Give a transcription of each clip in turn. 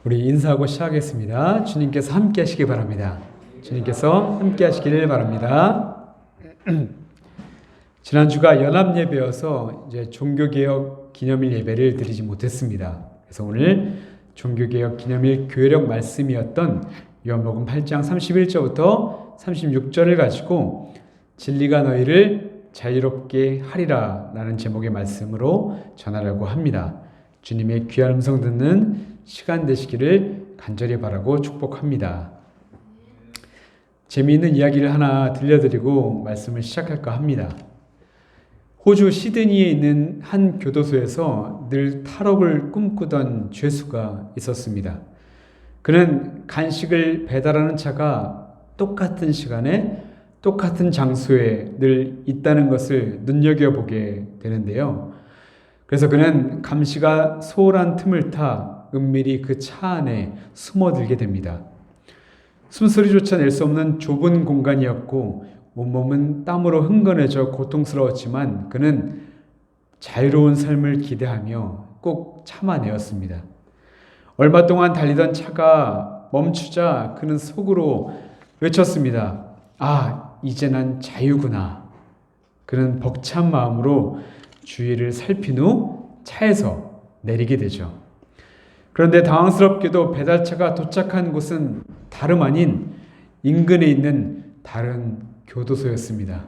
우리 인사하고 시작하겠습니다. 주님께서 함께 하시기 바랍니다. 주님께서 함께 하시기를 바랍니다. 지난주가 연합예배여서 이제 종교개혁 기념일 예배를 드리지 못했습니다. 그래서 오늘 종교개혁 기념일 교회력 말씀이었던 요한복음 8장 31절부터 36절을 가지고 진리가 너희를 자유롭게 하리라 라는 제목의 말씀으로 전하려고 합니다. 주님의 귀한 음성 듣는 시간 되시기를 간절히 바라고 축복합니다. 재미있는 이야기를 하나 들려드리고 말씀을 시작할까 합니다. 호주 시드니에 있는 한 교도소에서 늘 탈옥을 꿈꾸던 죄수가 있었습니다. 그는 간식을 배달하는 차가 똑같은 시간에 똑같은 장소에 늘 있다는 것을 눈여겨보게 되는데요. 그래서 그는 감시가 소홀한 틈을 타 은밀히 그 차 안에 숨어들게 됩니다. 숨소리조차 낼 수 없는 좁은 공간이었고 온몸은 땀으로 흥건해져 고통스러웠지만 그는 자유로운 삶을 기대하며 꼭 참아내었습니다. 얼마 동안 달리던 차가 멈추자 그는 속으로 외쳤습니다. 아, 이제 난 자유구나. 그는 벅찬 마음으로 주위를 살핀 후 차에서 내리게 되죠. 그런데 당황스럽게도 배달차가 도착한 곳은 다름 아닌 인근에 있는 다른 교도소였습니다.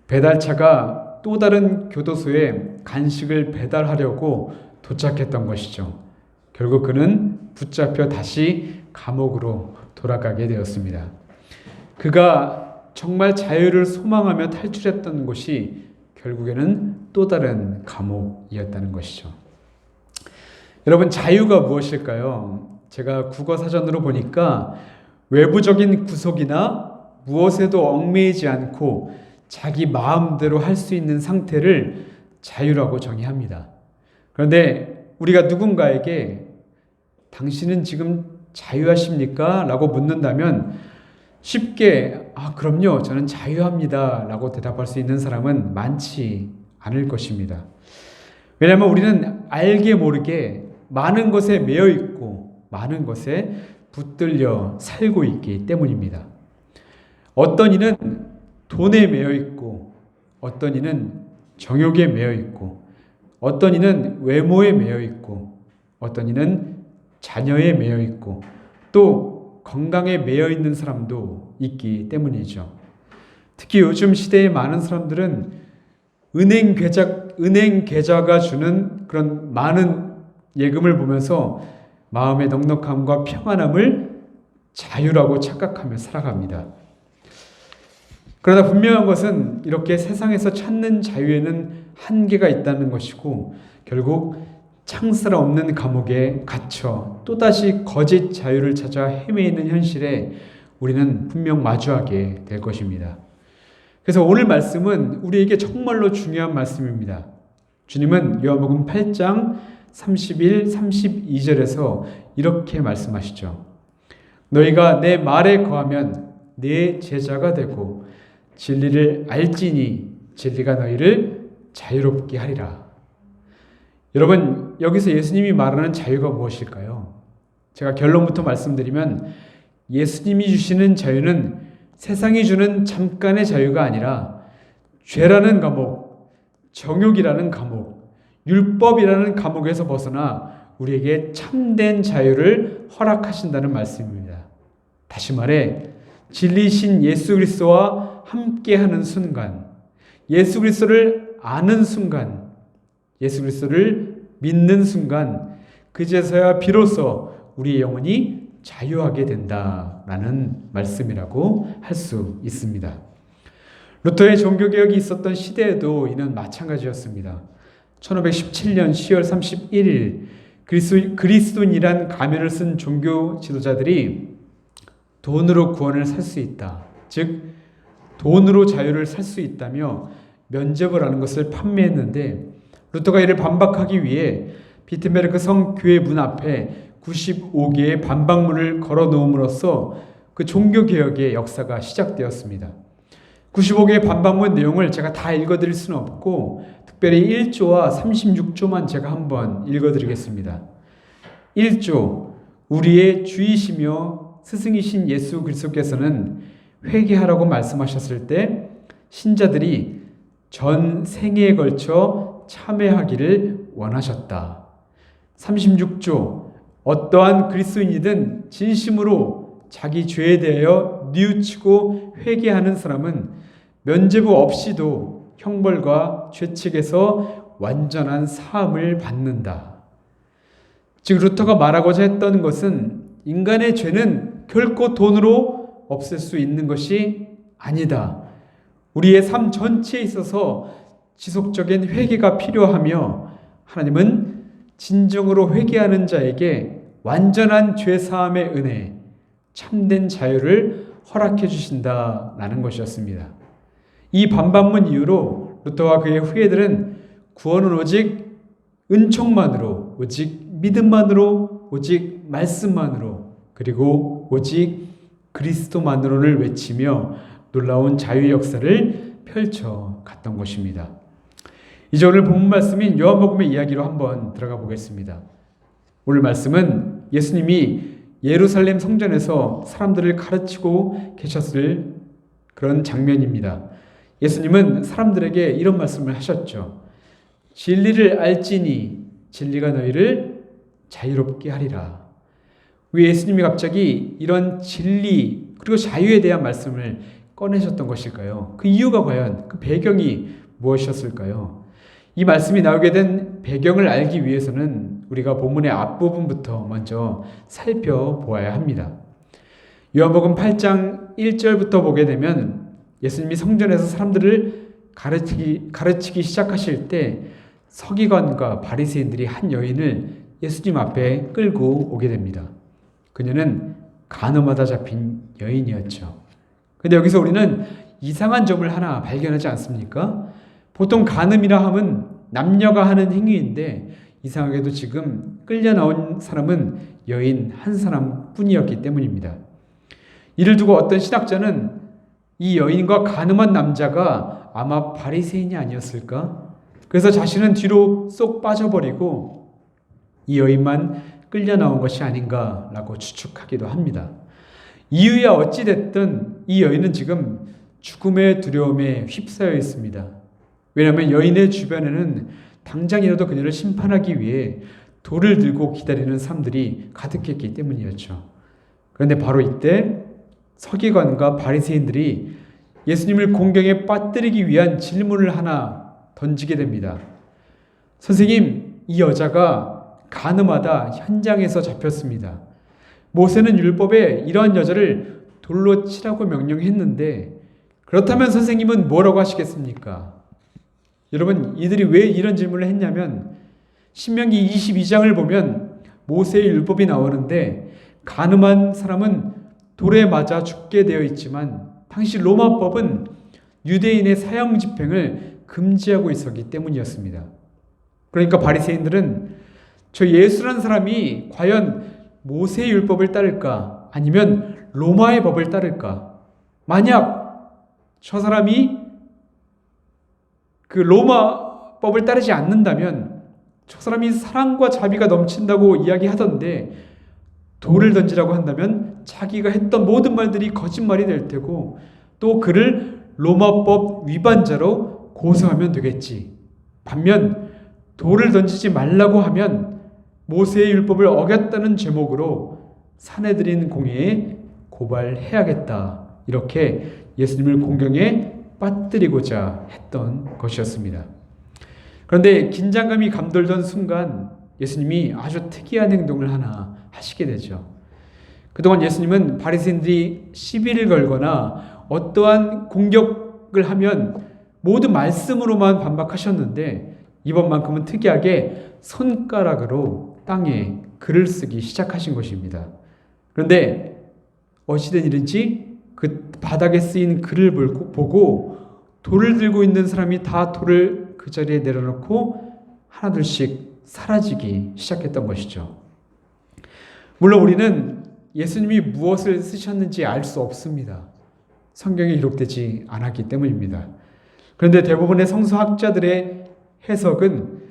배달차가 또 다른 교도소에 간식을 배달하려고 도착했던 것이죠. 결국 그는 붙잡혀 다시 감옥으로 돌아가게 되었습니다. 그가 정말 자유를 소망하며 탈출했던 곳이 결국에는 또 다른 감옥이었다는 것이죠. 여러분, 자유가 무엇일까요? 제가 국어사전으로 보니까 외부적인 구속이나 무엇에도 얽매이지 않고 자기 마음대로 할 수 있는 상태를 자유라고 정의합니다. 그런데 우리가 누군가에게 당신은 지금 자유하십니까? 라고 묻는다면 쉽게 그럼요, 저는 자유합니다 라고 대답할 수 있는 사람은 많지 않을 것입니다. 왜냐하면 우리는 알게 모르게 많은 것에 매여 있고 많은 것에 붙들려 살고 있기 때문입니다. 어떤 이는 돈에 매여 있고 어떤 이는 정욕에 매여 있고 어떤 이는 외모에 매여 있고 어떤 이는 자녀에 매여 있고 또 건강에 매여 있는 사람도 있기 때문이죠. 특히 요즘 시대의 많은 사람들은 은행 계좌가 주는 그런 많은 예금을 보면서 마음의 넉넉함과 평안함을 자유라고 착각하며 살아갑니다. 그러나 분명한 것은 이렇게 세상에서 찾는 자유에는 한계가 있다는 것이고 결국 창살 없는 감옥에 갇혀 또다시 거짓 자유를 찾아 헤매이는 현실에 우리는 분명 마주하게 될 것입니다. 그래서 오늘 말씀은 우리에게 정말로 중요한 말씀입니다. 주님은 요한복음 8장 31, 32절에서 이렇게 말씀하시죠. 너희가 내 말에 거하면 내 제자가 되고 진리를 알지니 진리가 너희를 자유롭게 하리라. 여러분, 여기서 예수님이 말하는 자유가 무엇일까요? 제가 결론부터 말씀드리면 예수님이 주시는 자유는 세상이 주는 잠깐의 자유가 아니라 죄라는 감옥, 정욕이라는 감옥, 율법이라는 감옥에서 벗어나 우리에게 참된 자유를 허락하신다는 말씀입니다. 다시 말해 진리신 예수 그리스도와 함께하는 순간, 예수 그리스도를 아는 순간, 예수 그리스도를 믿는 순간 그제서야 비로소 우리의 영혼이 자유하게 된다라는 말씀이라고 할 수 있습니다. 루터의 종교개혁이 있었던 시대에도 이는 마찬가지였습니다. 1517년 10월 31일 그리스도인이란 가면을 쓴 종교 지도자들이 돈으로 구원을 살 수 있다, 즉 돈으로 자유를 살 수 있다며 면죄부를 하는 것을 판매했는데 루터가 이를 반박하기 위해 비텐베르크 성교회 문 앞에 95개의 반박문을 걸어 놓음으로써 그 종교개혁의 역사가 시작되었습니다. 95개의 반박문 내용을 제가 다 읽어드릴 수는 없고 특별히 1조와 36조만 제가 한번 읽어드리겠습니다. 1조, 우리의 주이시며 스승이신 예수 그리스도께서는 회개하라고 말씀하셨을 때 신자들이 전 생애에 걸쳐 참회하기를 원하셨다. 36조 어떠한 그리스도인이든 진심으로 자기 죄에 대하여 뉘우치고 회개하는 사람은 면죄부 없이도 형벌과 죄책에서 완전한 사함을 받는다. 즉 루터가 말하고자 했던 것은 인간의 죄는 결코 돈으로 없앨 수 있는 것이 아니다. 우리의 삶 전체에 있어서 지속적인 회개가 필요하며 하나님은 진정으로 회개하는 자에게 완전한 죄사함의 은혜, 참된 자유를 허락해 주신다라는 것이었습니다. 이 반박문 이후로 루터와 그의 후예들은 구원은 오직 은총만으로, 오직 믿음만으로, 오직 말씀만으로, 그리고 오직 그리스도만으로를 외치며 놀라운 자유의 역사를 펼쳐 갔던 것입니다. 이제 오늘 본문 말씀인 요한복음의 이야기로 한번 들어가 보겠습니다. 오늘 말씀은 예수님이 예루살렘 성전에서 사람들을 가르치고 계셨을 그런 장면입니다. 예수님은 사람들에게 이런 말씀을 하셨죠. 진리를 알지니 진리가 너희를 자유롭게 하리라. 왜 예수님이 갑자기 이런 진리 그리고 자유에 대한 말씀을 꺼내셨던 것일까요? 그 이유가 과연, 그 배경이 무엇이었을까요? 이 말씀이 나오게 된 배경을 알기 위해서는 우리가 본문의 앞부분부터 먼저 살펴보아야 합니다. 요한복음 8장 1절부터 보게 되면 예수님이 성전에서 사람들을 가르치기 시작하실 때 서기관과 바리새인들이 한 여인을 예수님 앞에 끌고 오게 됩니다. 그녀는 간음하다 잡힌 여인이었죠. 근데 여기서 우리는 이상한 점을 하나 발견하지 않습니까? 보통 간음이라 함은 남녀가 하는 행위인데 이상하게도 지금 끌려 나온 사람은 여인 한 사람뿐이었기 때문입니다. 이를 두고 어떤 신학자는 이 여인과 간음한 남자가 아마 바리새인이 아니었을까? 그래서 자신은 뒤로 쏙 빠져버리고 이 여인만 끌려 나온 것이 아닌가라고 추측하기도 합니다. 이유야 어찌됐든 이 여인은 지금 죽음의 두려움에 휩싸여 있습니다. 왜냐하면 여인의 주변에는 당장이라도 그녀를 심판하기 위해 돌을 들고 기다리는 사람들이 가득했기 때문이었죠. 그런데 바로 이때 서기관과 바리새인들이 예수님을 공경에 빠뜨리기 위한 질문을 하나 던지게 됩니다. 선생님, 이 여자가 간음하다 현장에서 잡혔습니다. 모세는 율법에 이러한 여자를 돌로 치라고 명령했는데 그렇다면 선생님은 뭐라고 하시겠습니까? 여러분, 이들이 왜 이런 질문을 했냐면 신명기 22장을 보면 모세의 율법이 나오는데 간음한 사람은 돌에 맞아 죽게 되어 있지만 당시 로마법은 유대인의 사형 집행을 금지하고 있었기 때문이었습니다. 그러니까 바리새인들은 저 예수라는 사람이 과연 모세의 율법을 따를까 아니면 로마의 법을 따를까? 만약 저 사람이 그 로마법을 따르지 않는다면 저 사람이 사랑과 자비가 넘친다고 이야기하던데 돌을 던지라고 한다면 자기가 했던 모든 말들이 거짓말이 될 테고 또 그를 로마법 위반자로 고소하면 되겠지. 반면 돌을 던지지 말라고 하면 모세의 율법을 어겼다는 제목으로 사내들인 공회에 고발해야겠다. 이렇게 예수님을 공경에 빠뜨리고자 했던 것이었습니다. 그런데 긴장감이 감돌던 순간 예수님이 아주 특이한 행동을 하나 하시게 되죠. 그동안 예수님은 바리새인들이 시비를 걸거나 어떠한 공격을 하면 모두 말씀으로만 반박하셨는데 이번만큼은 특이하게 손가락으로 땅에 글을 쓰기 시작하신 것입니다. 그런데 어찌된 일인지 그 바닥에 쓰인 글을 보고 돌을 들고 있는 사람이 다 돌을 그 자리에 내려놓고 하나둘씩 사라지기 시작했던 것이죠. 물론 우리는 예수님이 무엇을 쓰셨는지 알 수 없습니다. 성경에 기록되지 않았기 때문입니다. 그런데 대부분의 성서학자들의 해석은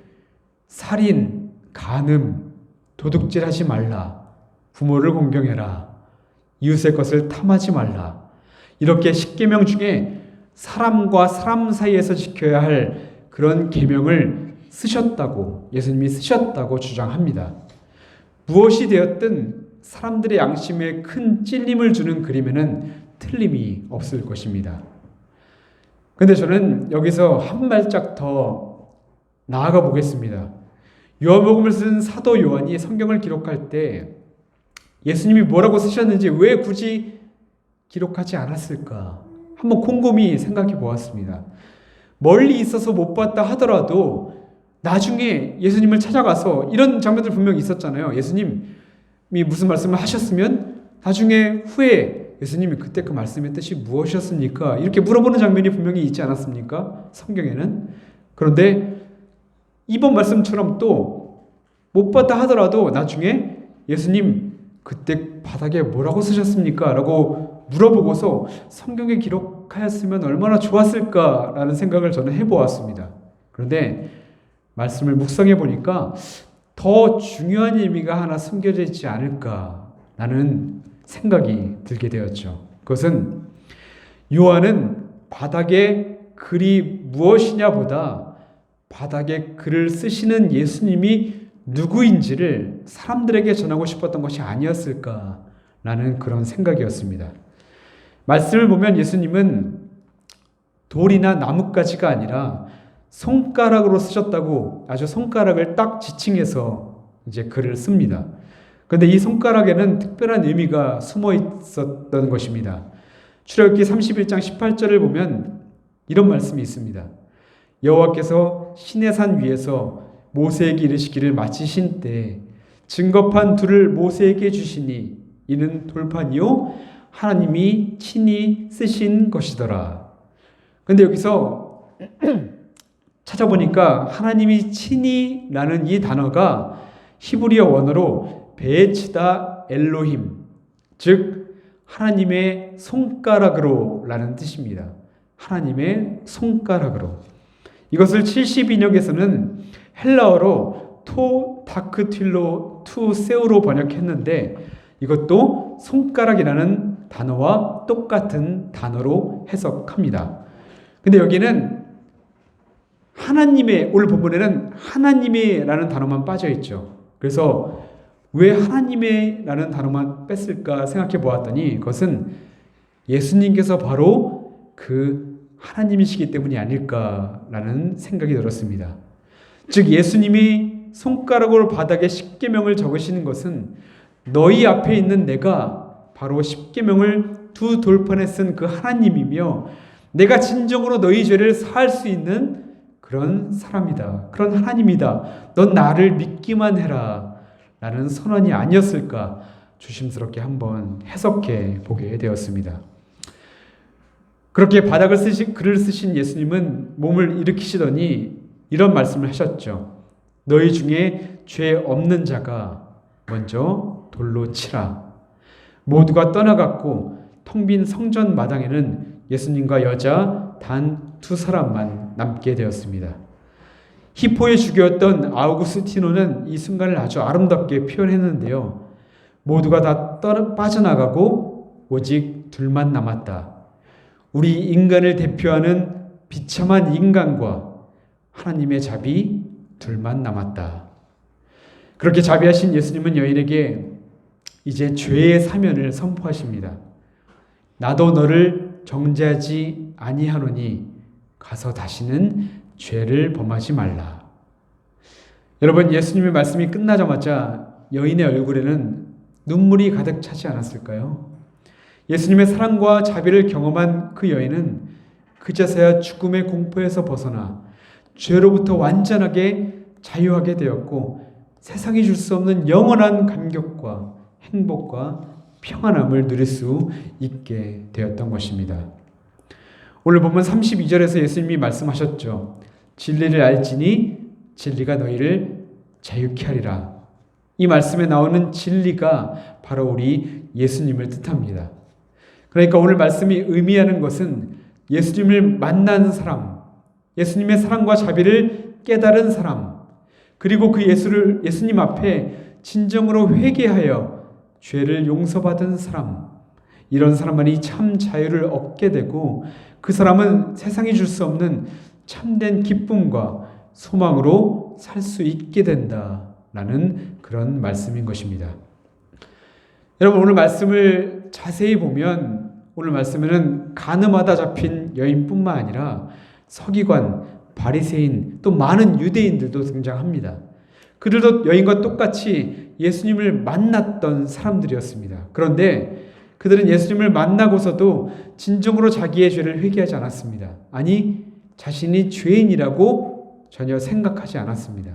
살인, 간음, 도둑질하지 말라, 부모를 공경해라. 이웃의 것을 탐하지 말라. 이렇게 10계명 중에 사람과 사람 사이에서 지켜야 할 그런 계명을 쓰셨다고, 예수님이 쓰셨다고 주장합니다. 무엇이 되었든 사람들의 양심에 큰 찔림을 주는 그림에는 틀림이 없을 것입니다. 근데 저는 여기서 한 발짝 더 나아가 보겠습니다. 요한복음을 쓴 사도 요한이 성경을 기록할 때 예수님이 뭐라고 쓰셨는지 왜 굳이 기록하지 않았을까? 한번 곰곰이 생각해 보았습니다. 멀리 있어서 못 봤다 하더라도 나중에 예수님을 찾아가서 이런 장면들 분명히 있었잖아요. 예수님이 무슨 말씀을 하셨으면 나중에 후에 예수님이 그때 그 말씀의 뜻이 무엇이었습니까? 이렇게 물어보는 장면이 분명히 있지 않았습니까? 성경에는. 그런데 이번 말씀처럼 또 못 봤다 하더라도 나중에 예수님 그때 바닥에 뭐라고 쓰셨습니까? 라고 물어보고서 성경에 기록하였으면 얼마나 좋았을까라는 생각을 저는 해보았습니다. 그런데 말씀을 묵상해 보니까 더 중요한 의미가 하나 숨겨져 있지 않을까라는 생각이 들게 되었죠. 그것은 요한은 바닥에 글이 무엇이냐보다 바닥에 글을 쓰시는 예수님이 누구인지를 사람들에게 전하고 싶었던 것이 아니었을까라는 그런 생각이었습니다. 말씀을 보면 예수님은 돌이나 나뭇가지가 아니라 손가락으로 쓰셨다고 아주 손가락을 딱 지칭해서 이제 글을 씁니다. 그런데 이 손가락에는 특별한 의미가 숨어 있었던 것입니다. 출애굽기 31장 18절을 보면 이런 말씀이 있습니다. 여호와께서 시내산 위에서 모세에게 이르시기를 마치신 때 증거판 둘을 모세에게 주시니 이는 돌판이요 하나님이 친히 쓰신 것이더라. 그런데 여기서 찾아보니까 하나님이 친히라는 이 단어가 히브리어 원어로 베에치다 엘로힘, 즉 하나님의 손가락으로 라는 뜻입니다. 하나님의 손가락으로. 이것을 70인역에서는 헬라어로 토 다크틸로 투 세우로 번역했는데 이것도 손가락이라는 단어와 똑같은 단어로 해석합니다. 근데 여기는 하나님의, 오늘 본문에는 하나님의 라는 단어만 빠져 있죠. 그래서 왜 하나님의 라는 단어만 뺐을까 생각해 보았더니 그것은 예수님께서 바로 그 하나님이시기 때문이 아닐까라는 생각이 들었습니다. 즉 예수님이 손가락으로 바닥에 십계명을 적으시는 것은 너희 앞에 있는 내가 바로 십계명을 두 돌판에 쓴 그 하나님이며 내가 진정으로 너희 죄를 사할 수 있는 그런 사람이다. 그런 하나님이다. 넌 나를 믿기만 해라. 라는 선언이 아니었을까 조심스럽게 한번 해석해 보게 되었습니다. 그렇게 글을 쓰신 예수님은 몸을 일으키시더니 이런 말씀을 하셨죠. 너희 중에 죄 없는 자가 먼저 돌로 치라. 모두가 떠나갔고 텅 빈 성전 마당에는 예수님과 여자 단 두 사람만 남게 되었습니다. 히포의 주교였던 아우구스티노는 이 순간을 아주 아름답게 표현했는데요. 모두가 다 빠져나가고 오직 둘만 남았다. 우리 인간을 대표하는 비참한 인간과 하나님의 자비 둘만 남았다. 그렇게 자비하신 예수님은 여인에게 이제 죄의 사면을 선포하십니다. 나도 너를 정죄하지 아니하노니 가서 다시는 죄를 범하지 말라. 여러분, 예수님의 말씀이 끝나자마자 여인의 얼굴에는 눈물이 가득 차지 않았을까요? 예수님의 사랑과 자비를 경험한 그 여인은 그제서야 죽음의 공포에서 벗어나 죄로부터 완전하게 자유하게 되었고 세상이 줄 수 없는 영원한 감격과 행복과 평안함을 누릴 수 있게 되었던 것입니다. 오늘 보면 32절에서 예수님이 말씀하셨죠. 진리를 알지니 진리가 너희를 자유케 하리라. 이 말씀에 나오는 진리가 바로 우리 예수님을 뜻합니다. 그러니까 오늘 말씀이 의미하는 것은 예수님을 만난 사람, 예수님의 사랑과 자비를 깨달은 사람, 그리고 그 예수님 앞에 진정으로 회개하여 죄를 용서받은 사람, 이런 사람만이 참 자유를 얻게 되고 그 사람은 세상이 줄 수 없는 참된 기쁨과 소망으로 살 수 있게 된다라는 그런 말씀인 것입니다. 여러분, 오늘 말씀을 자세히 보면 오늘 말씀에는 간음하다 잡힌 여인뿐만 아니라 서기관, 바리새인, 또 많은 유대인들도 등장합니다. 그들도 여인과 똑같이 예수님을 만났던 사람들이었습니다. 그런데 그들은 예수님을 만나고서도 진정으로 자기의 죄를 회개하지 않았습니다. 아니, 자신이 죄인이라고 전혀 생각하지 않았습니다.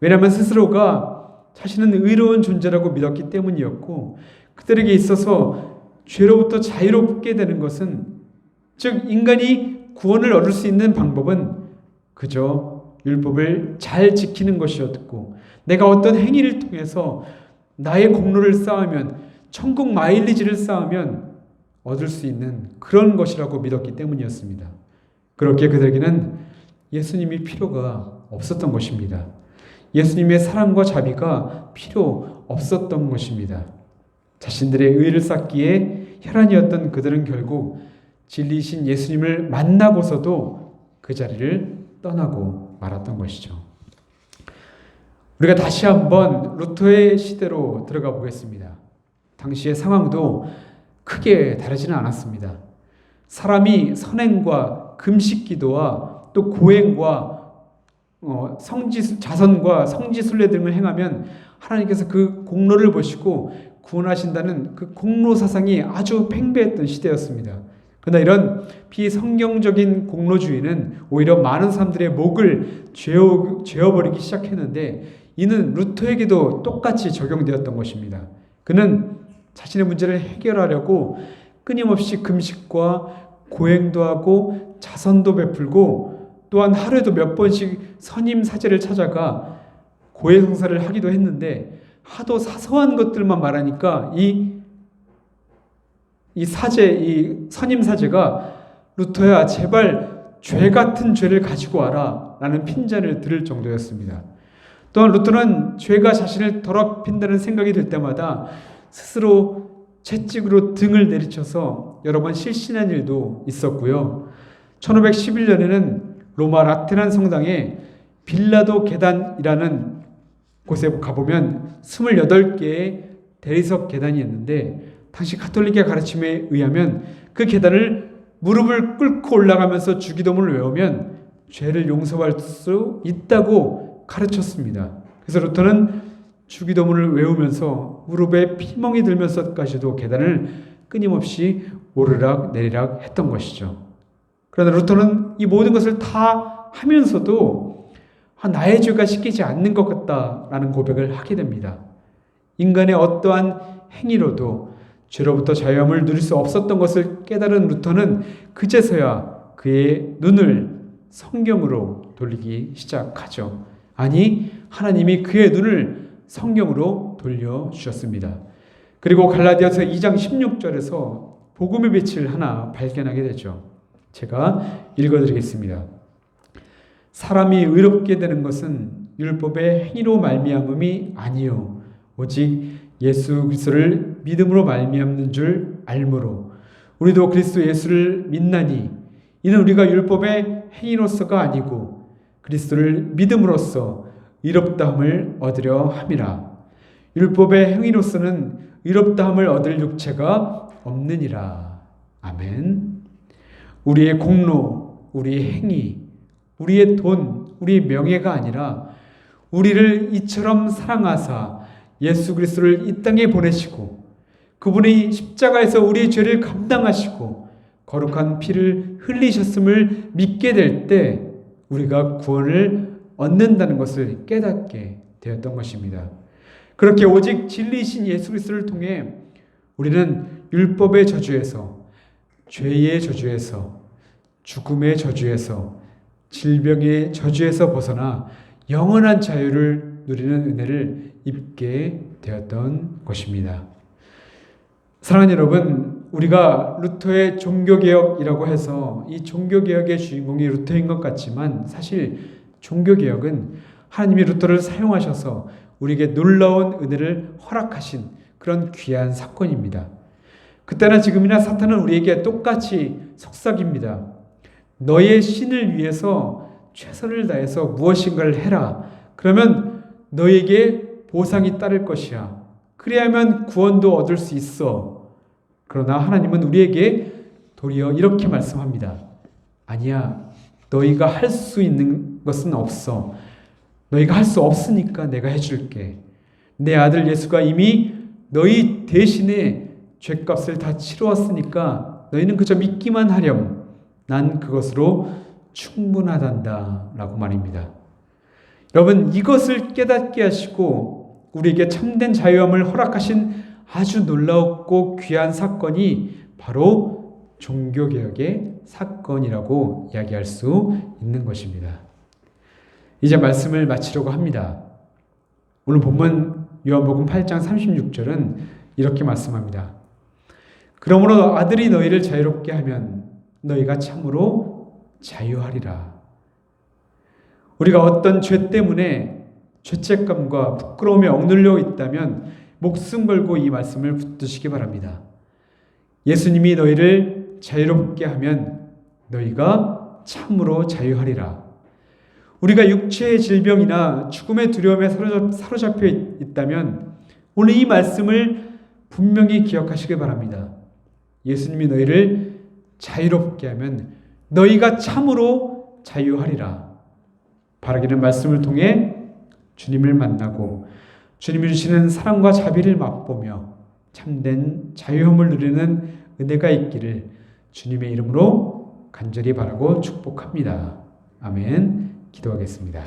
왜냐하면 스스로가 자신은 의로운 존재라고 믿었기 때문이었고, 그들에게 있어서 죄로부터 자유롭게 되는 것은, 즉 인간이 구원을 얻을 수 있는 방법은 그저 율법을 잘 지키는 것이었고, 내가 어떤 행위를 통해서 나의 공로를 쌓으면, 천국 마일리지를 쌓으면 얻을 수 있는 그런 것이라고 믿었기 때문이었습니다. 그렇게 그들에게는 예수님이 필요가 없었던 것입니다. 예수님의 사랑과 자비가 필요 없었던 것입니다. 자신들의 의를 쌓기에 혈안이었던 그들은 결국 진리이신 예수님을 만나고서도 그 자리를 떠나고 말았던 것이죠. 우리가 다시 한번 루터의 시대로 들어가 보겠습니다. 당시의 상황도 크게 다르지는 않았습니다. 사람이 선행과 금식기도와 또 고행과 자선과 성지순례 등을 행하면 하나님께서 그 공로를 보시고 구원하신다는 그 공로 사상이 아주 팽배했던 시대였습니다. 그러나 이런 비성경적인 공로주의는 오히려 많은 사람들의 목을 죄어버리기 시작했는데, 이는 루터에게도 똑같이 적용되었던 것입니다. 그는 자신의 문제를 해결하려고 끊임없이 금식과 고행도 하고 자선도 베풀고, 또한 하루에도 몇 번씩 선임 사제를 찾아가 고해성사를 하기도 했는데, 하도 사소한 것들만 말하니까 이 선임 사제가 루터야, 제발 죄 같은 죄를 가지고 와라 라는 핀잔을 들을 정도였습니다. 또한 루터는 죄가 자신을 더럽힌다는 생각이 들 때마다 스스로 채찍으로 등을 내리쳐서 여러 번 실신한 일도 있었고요. 1511년에는 로마 라테란 성당에 빌라도 계단이라는 곳에 가보면 28개의 대리석 계단이 있는데, 당시 가톨릭의 가르침에 의하면 그 계단을 무릎을 꿇고 올라가면서 주기도문을 외우면 죄를 용서할 수 있다고 가르쳤습니다. 그래서 루터는 주기도문을 외우면서 무릎에 피멍이 들면서까지도 계단을 끊임없이 오르락 내리락 했던 것이죠. 그러나 루터는 이 모든 것을 다 하면서도 나의 죄가 씻기지 않는 것 같다라는 고백을 하게 됩니다. 인간의 어떠한 행위로도 죄로부터 자유함을 누릴 수 없었던 것을 깨달은 루터는 그제서야 그의 눈을 성경으로 돌리기 시작하죠. 아니, 하나님이 그의 눈을 성경으로 돌려주셨습니다. 그리고 갈라디아서 2장 16절에서 복음의 빛을 하나 발견하게 되죠. 제가 읽어드리겠습니다. 사람이 의롭게 되는 것은 율법의 행위로 말미암음이 아니요 오직 예수 그리스도를 믿음으로 말미암는 줄 알므로 우리도 그리스도 예수를 믿나니 이는 우리가 율법의 행위로서가 아니고 그리스도를 믿음으로써 의롭다함을 얻으려 함이라. 율법의 행위로서는 의롭다함을 얻을 육체가 없느니라. 아멘. 우리의 공로, 우리의 행위, 우리의 돈, 우리의 명예가 아니라 우리를 이처럼 사랑하사 예수 그리스도를 이 땅에 보내시고 그분이 십자가에서 우리의 죄를 감당하시고 거룩한 피를 흘리셨음을 믿게 될 때 우리가 구원을 얻는다는 것을 깨닫게 되었던 것입니다. 그렇게 오직 진리이신 예수 그리스도를 통해 우리는 율법의 저주에서, 죄의 저주에서, 죽음의 저주에서, 질병의 저주에서 벗어나 영원한 자유를 누리는 은혜를 입게 되었던 것입니다. 사랑하는 여러분, 우리가 루터의 종교개혁이라고 해서 이 종교개혁의 주인공이 루터인 것 같지만 사실 종교개혁은 하나님이 루터를 사용하셔서 우리에게 놀라운 은혜를 허락하신 그런 귀한 사건입니다. 그때나 지금이나 사탄은 우리에게 똑같이 속삭입니다. 너의 신을 위해서 최선을 다해서 무엇인가를 해라. 그러면 너에게 보상이 따를 것이야. 그래야만 구원도 얻을 수 있어. 그러나 하나님은 우리에게 도리어 이렇게 말씀합니다. 아니야. 너희가 할 수 있는 것은 없어. 너희가 할 수 없으니까 내가 해줄게. 내 아들 예수가 이미 너희 대신에 죄값을 다 치루었으니까 너희는 그저 믿기만 하렴. 난 그것으로 충분하단다 라고 말입니다. 여러분, 이것을 깨닫게 하시고 우리에게 참된 자유함을 허락하신 아주 놀라웠고 귀한 사건이 바로 종교개혁의 사건이라고 이야기할 수 있는 것입니다. 이제 말씀을 마치려고 합니다. 오늘 본문 요한복음 8장 36절은 이렇게 말씀합니다. 그러므로 아들이 너희를 자유롭게 하면 너희가 참으로 자유하리라. 우리가 어떤 죄 때문에 죄책감과 부끄러움에 억눌려 있다면 목숨 걸고 이 말씀을 붙드시기 바랍니다. 예수님이 너희를 자유롭게 하면 너희가 참으로 자유하리라. 우리가 육체의 질병이나 죽음의 두려움에 사로잡혀 있다면 오늘 이 말씀을 분명히 기억하시기 바랍니다. 예수님이 너희를 자유롭게 하면 너희가 참으로 자유하리라. 바라기는 말씀을 통해 주님을 만나고 주님이 주시는 사랑과 자비를 맛보며 참된 자유함을 누리는 은혜가 있기를 주님의 이름으로 간절히 바라고 축복합니다. 아멘. 기도하겠습니다.